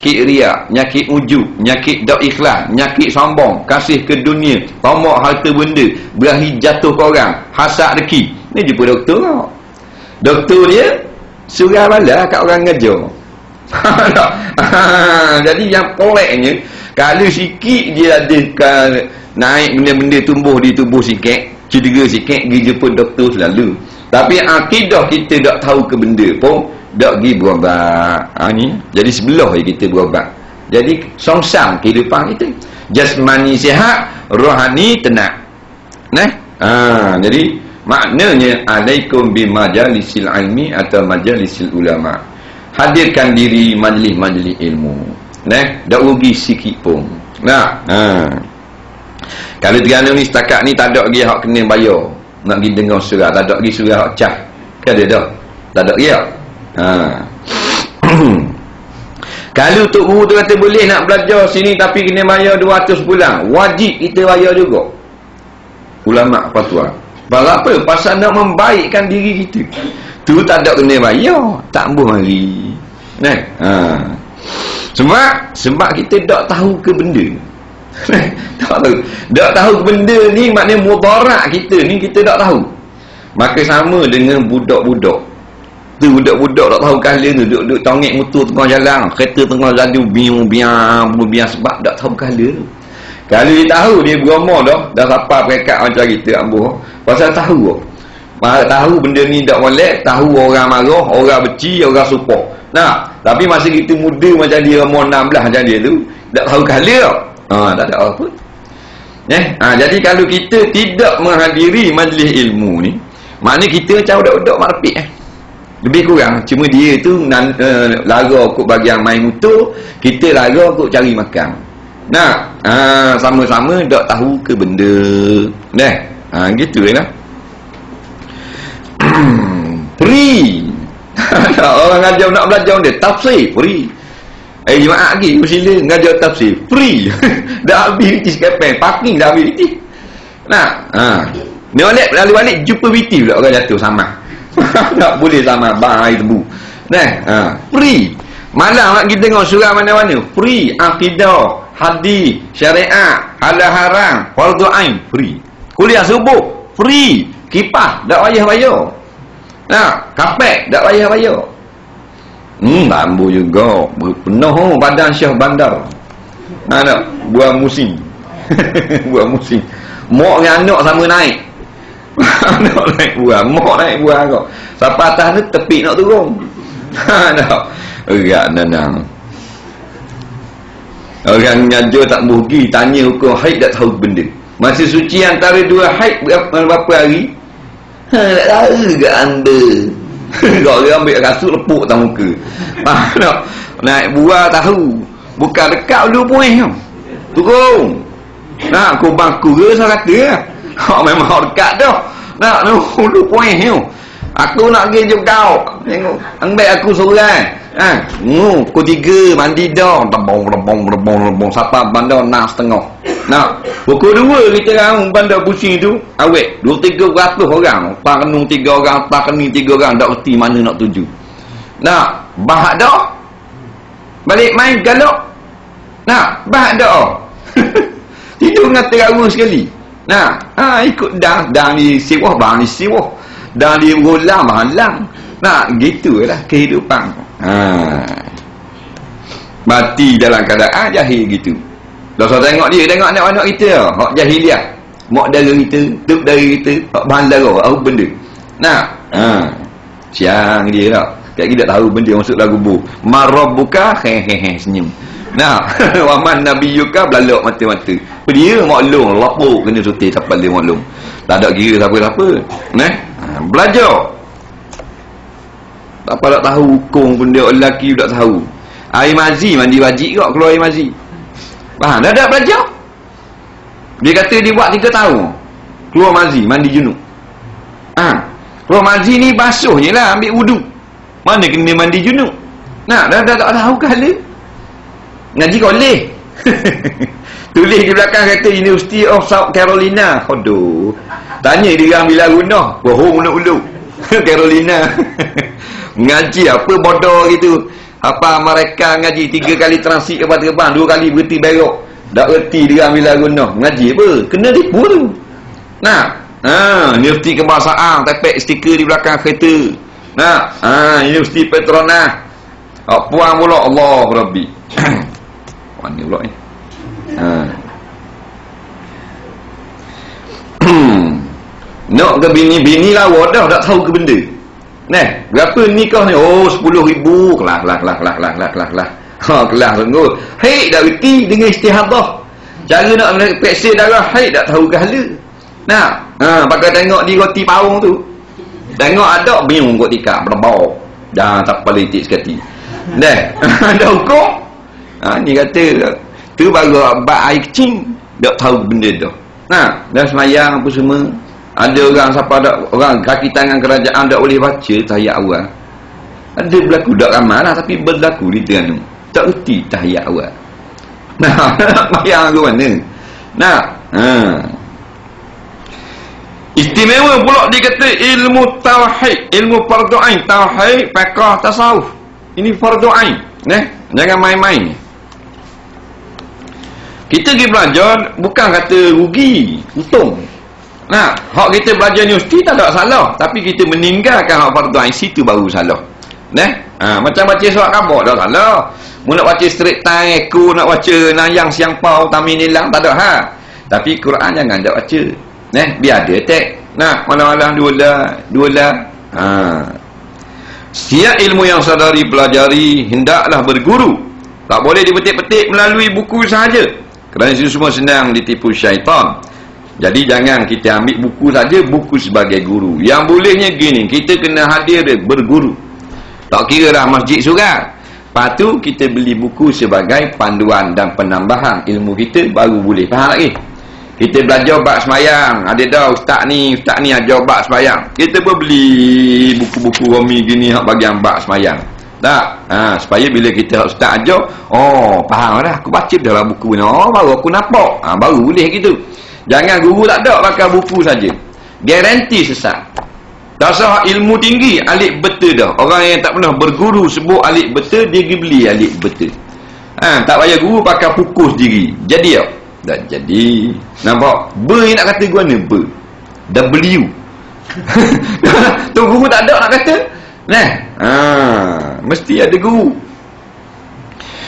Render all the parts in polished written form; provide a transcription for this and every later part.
riak, nyakit ujub, nyakit dok ikhlas, nyakit sombong, kasih ke dunia, tomok harta benda, berahi jatuh ke orang, hasad deki. Ni jumpa doktor tau. Doktor dia surah bala kat orang ngejar. Jadi yang peliknya, kalau sikit dia ada naik benda-benda tumbuh di tubuh sikit, cedera sikit, pergi jumpa doktor selalu. Tapi akidah kita tak tahu ke benda pun, tak pergi berobat. Ni jadi sebelah kita berobat. Jadi songsang kehidupan kita. Jasmani sihat, rohani tenang. Jadi maknanya alaikum bi majalisil ilmi atau majalisil ulama. Hadirkan diri majlis-majlis ilmu. Tak rugi sikit pun. Kalau kerana ni setakat ni tak ada lagi hak kena bayar. Nak pergi dengar surah, tak ada lagi surah hak cah. Kan ada dah? Tak ada lagi tak? Kalau Tok Guru tu kata boleh nak belajar sini tapi kena bayar 200 bulan, wajib kita bayar juga. Ulama fatwa. Sebab apa? Pasal nak membaikkan diri kita. Tu tak ada kena bayar, tak ambuh mari. Sebab kita tak tahu ke benda. Tak tahu ke benda ni, maknanya mudarat kita ni kita tak tahu. Maka sama dengan budak-budak. Tu budak-budak tak tahu kala tu duduk tongek motor tengah jalan, kereta tengah lalu biar sebab tak tahu kala tu. Kalau dia tahu dia berumur dah sampai perekat macam kita ambuh. Pasal tahu. Tahu benda ni tak boleh, tahu orang marah, orang benci, orang support. Tapi masa kita muda macam dia, umur 16 macam dia tu, tak tahu kala. Tak ada apa. Jadi kalau kita tidak menghadiri majlis ilmu ni, maknanya kita macam budak-budak marpik. Lebih kurang. Cuma dia tu lara kot bagian main motor, kita lara kot cari makan. Sama-sama tak tahu ke benda. Gitu lah. Free. Orang ajar nak belajar dia tafsir free. Jemaah lagi sila ngajar tafsir free. Dah habis BT sekarang, parking dah habis BT. Ni balik jumpa BT pula orang jatuh sama. Tak boleh sama bahai tebu. Free. Malam nak kita tengok surah mana-mana free. Akidah, hadis, syariat, halal haram, fardu ain free. Kuliah subuh free. Kipas tak payah bayar. Kapek tak payah bayar. Lambu juga penuh badan Syekh Bandar. Buah musim. Buah musim. Mok dengan anak sama naik. Anak naik buah, mok naik buah kau. Sampai atas ni tepi nak turun. Erat nanang. Orang ngajar tak mugi, tanya hukum haid tak tahu benda. Masa suci antara dua haid berapa hari? Tak tahu ke anda? Kau dia ambil kasut lepuk tak muka. Naik buah tahu. Bukan dekat dulu puih tau. Turun. Kau bangku ke saya kata. Memang dekat dah. Dulu puih tau. Aku nak pergi jumpa kau. Tengok. Ambil aku sorai. Pukul 3 mandi dah. Lebong. Sampai bandar 6.30. Pukul 2 kita orang bandar pusing tu. Awet. 2-300 orang. Tak kenung 3 orang. Tak kening 3 orang. Tak kerti mana nak tuju. Bahak dah. Balik main galak. Bahak dah. Tidur dengan teraru sekali. Ikut dah di siwah, bang di siwah. Dah di rolam, halang. Gitulah kehidupan. Mati dalam keadaan jahil gitu. Dah saya tengok anak-anak kita, hak jahiliah. Mak dara kita, tuk dara kita, hak bahan dara, apa benda. Siang dia tak. Kita tak tahu benda masuk dalam kubur. Marabbuka hehehe senyum. Waman nabiyuka belalak mata-mata. Dia maklum lapuk kena sutir sampai dia maklum. Tak ada kira siapa-siapa. Belajar. Apa tak tahu hukum benda lelaki tak tahu. Air mazi mandi wajib kok keluar air mazi. Faham? Dah belajar. Dia kata dia buat 3 tahun. Keluar mazi mandi junub. Keluar mazi ni basuhnya lah ambil wudu. Mana kena mandi junub. Dah tak tahu kala. Ngaji kolej. Tulis di belakang kata University of South Carolina. Aduh. Tanya dia ambil gunah. Bohong nak ulu. Carolina. Ngaji apa bodoh gitu. Apa mereka ngaji 3 kali transit ke terbang, 2 kali berhenti berok. Tak erti dia ambil lagu noh. Ngaji apa? Kena tipu tu. Nah, universiti kebangsaan tepek stiker di belakang kereta. Nah, universiti Petronas. Puang pula Allah Rabbi. Mana pula ni? Nak ke bini lawa dah tak tahu ke benda. Nah, berapa nikah ni? Oh, 10,000. Kelas. Kelas sungguh. Haid dah reti dengan istihadah. Cara nak periksa darah haid tak tahu ke hala. Nah, pakai tengok di roti paung tu. Tengok ada bingung kot tikak berbau. Dah tak politik sekali. Dah, ada hukum. Ni kata tu baru bab air kecing, tak tahu benda dah. Nah, dah semayang apa semua. Ada orang siapa ada orang kaki tangan kerajaan tak boleh baca tahiyat awal. Ada berlaku tak ramai lah, tapi berlaku di Terengganu. Tak reti tahiyat awal. Nah, bayang ke mana? Nah, istimewa pula dia kata ilmu tauhid, ilmu fardu ain, tauhid, fiqh, tasawuf. Ini fardu ain, jangan main-main. Kita pergi belajar bukan kata rugi, untung. Nah, hak kita belajar universiti tak ada salah, tapi kita meninggalkan hak fardu ain, situ baru salah. Macam baca surat khabar dah salah. Mu nak baca straight time, aku nak baca nayang siang pau tamin nilang tak ada ha. Tapi Quran jangan tak baca. Biar ada tek. Nah, malam-malam dua lah. Setiap ilmu yang sadari pelajari hendaklah berguru. Tak boleh dipetik-petik melalui buku sahaja. Kerana itu semua senang ditipu syaitan. Jadi jangan kita ambil buku saja, buku sebagai guru. Yang bolehnya gini, kita kena hadir berguru. Tak kira dah masjid surat. Lepas tu kita beli buku sebagai panduan dan penambahan ilmu kita, baru boleh faham lagi. Kita belajar bab semayang, ada dah ustaz ni ajar bab semayang. Kita pun beli buku-buku Romi gini hak bagian bab semayang. Tak? Supaya bila kita ustaz ajar, faham dah, aku baca dah lah buku ni. Baru aku nampak. Baru boleh gitu. Jangan guru tak ada pakai buku saja. Garanti sesat. Tak sah ilmu tinggi, alik betul dah. Orang yang tak pernah berguru sebut alik betul, dia pergi beli alik betul. Tak payah guru pakai pukul sendiri. Jadi tak? Tak jadi. Nampak? Ni nak kata guna ber. W. Tu guru tak ada nak kata. Mesti ada guru.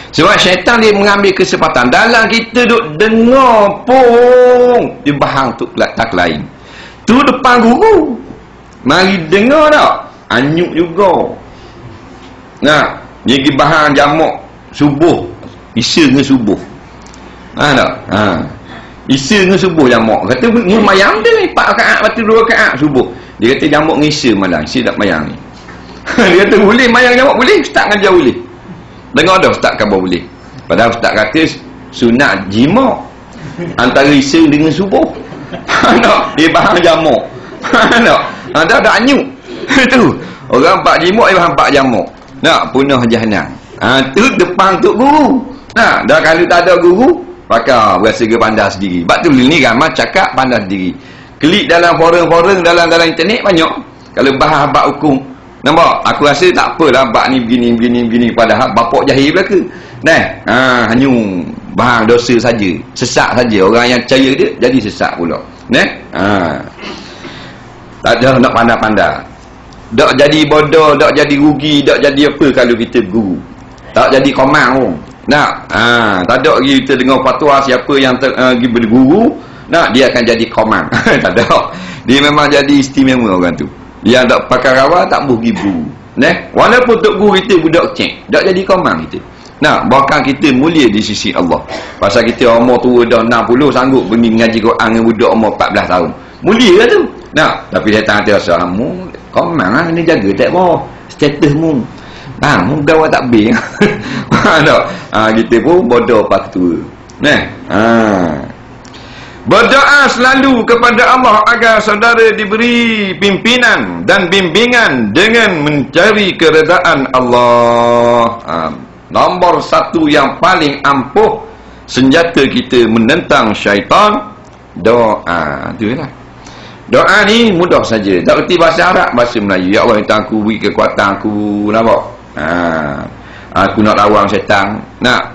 Sebab syaitan dia mengambil kesempatan. Dalam kita duk dengar pun, dia bahang tu tak lain. Tu depan guru. Mari dengar tak? Anyuk juga. Nah, dia pergi bahan jamak subuh. Isya dengan subuh. Tak? Isya dengan subuh jamak. Kata, ni mayang dia ni. 4 rakaat, lepas tu 2 rakaat subuh. Dia kata jamak dengan isya malam. Isya tak mayang ni. Dia kata, boleh mayang jamak? Boleh. Ustaz ngajar boleh. Dengar dah ustaz khabar boleh. Padahal ustaz kata, sunat jima antara isya dengan subuh. Dia bahan jamak. Dah ada anyuk. Itu orang 4 jimuk dia 4 jamuk. Nak punah jahanam. Tu depan tok guru. Dah kalau tak ada guru, pakai berasa ke pandai sendiri. Sebab tu ni ramai cakap pandai sendiri. Klik dalam forum-forum dalam internet banyak. Kalau bahas bab hukum, nampak? Aku rasa tak apalah bab ni begini padahal bapak jahil belaka. Hanya bahang dosa saja, sesat saja. Orang yang percaya dia jadi sesat pula. Tak ada nak pandai-pandai. Tak jadi bodoh, tak jadi rugi, tak jadi apa kalau kita guru. Tak jadi komang pun. Tak ada lagi kita dengar fatwa siapa yang pergi berguru, dia akan jadi komang. Tak ada. Dia memang jadi istimewa orang tu. Yang tak pakai rawa tak boleh guru. Walaupun tok guru kita budak kecil, tak jadi komang kita. Bahkan kita mulia di sisi Allah. Pasal kita umur tua dah 60 sanggup pergi mengaji Quran dengan budak umur 14 tahun. Mulia lah tu. Tapi saya tak rasa mu komang lah, kena jaga tak apa statusmu. Mu gawat tak ber. Kita pun bodoh pak tua. Berdoa selalu kepada Allah agar saudara diberi pimpinan dan bimbingan dengan mencari keredaan Allah. Nombor 1 yang paling ampuh senjata kita menentang syaitan, doa. Itulah. Doa ni mudah saja. Tak erti bahasa Arab, bahasa Melayu. Ya Allah, minta aku beri kekuatan aku. Nampak? Aku nak lawan syaitan. Nak